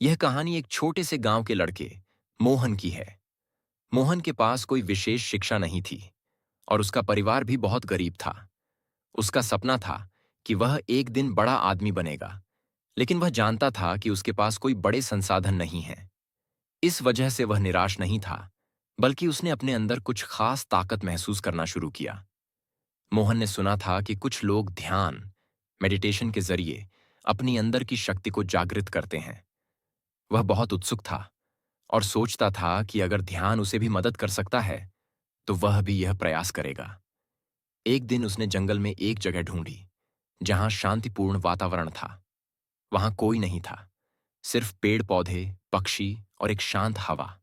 यह कहानी एक छोटे से गांव के लड़के मोहन की है। मोहन के पास कोई विशेष शिक्षा नहीं थी और उसका परिवार भी बहुत गरीब था। उसका सपना था कि वह एक दिन बड़ा आदमी बनेगा, लेकिन वह जानता था कि उसके पास कोई बड़े संसाधन नहीं हैं। इस वजह से वह निराश नहीं था, बल्कि उसने अपने अंदर कुछ खास ताकत महसूस करना शुरू किया। मोहन ने सुना था कि कुछ लोग ध्यान, मेडिटेशन के जरिए अपनी अंदर की शक्ति को जागृत करते हैं। वह बहुत उत्सुक था और सोचता था कि अगर ध्यान उसे भी मदद कर सकता है, तो वह भी यह प्रयास करेगा। एक दिन उसने जंगल में एक जगह ढूंढी, जहां शांतिपूर्ण वातावरण था। वहां कोई नहीं था, सिर्फ पेड़ पौधे, पक्षी और एक शांत हवा।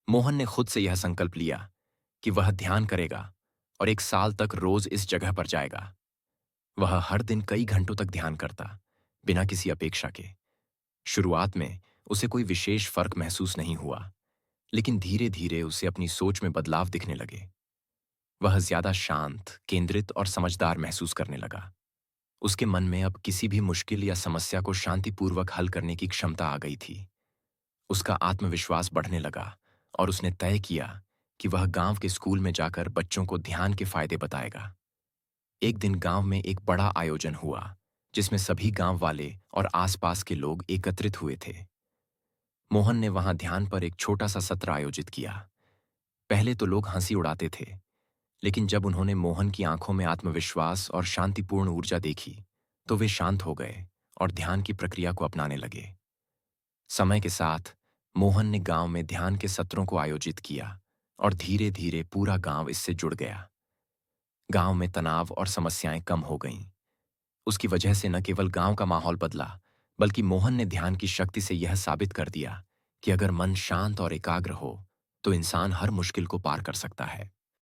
मोहन ने खुद से यह संकल्प लिया कि वह ध्यान करेगा और एक साल तक रोज इस जगह पर जाएगा। वह हर दिन कई घंटों तक ध्यान करता, बिना किसी अपेक्षा के। शुरुआत में उसे कोई विशेष फर्क महसूस नहीं हुआ, लेकिन धीरे धीरे उसे अपनी सोच में बदलाव दिखने लगे। वह ज्यादा शांत, केंद्रित और समझदार महसूस करने लगा। उसके मन में अब किसी भी मुश्किल या समस्या को शांतिपूर्वक हल करने की क्षमता आ गई थी। उसका आत्मविश्वास बढ़ने लगा और उसने तय किया कि वह गांव के स्कूल में जाकर बच्चों को ध्यान के फायदे बताएगा। एक दिन गांव में एक बड़ा आयोजन हुआ, जिसमें सभी गांव वाले और आसपास के लोग एकत्रित हुए थे। मोहन ने वहां ध्यान पर एक छोटा सा सत्र आयोजित किया। पहले तो लोग हंसी उड़ाते थे, लेकिन जब उन्होंने मोहन की आंखों में आत्मविश्वास और शांतिपूर्ण ऊर्जा देखी, तो वे शांत हो गए और ध्यान की प्रक्रिया को अपनाने लगे। समय के साथ मोहन ने गांव में ध्यान के सत्रों को आयोजित किया और धीरे धीरे पूरा गांव इससे जुड़ गया। गांव में तनाव और समस्याएं कम हो गईं। उसकी वजह से न केवल गांव का माहौल बदला, बल्कि मोहन ने ध्यान की शक्ति से यह साबित कर दिया कि अगर मन शांत और एकाग्र हो, तो इंसान हर मुश्किल को पार कर सकता है।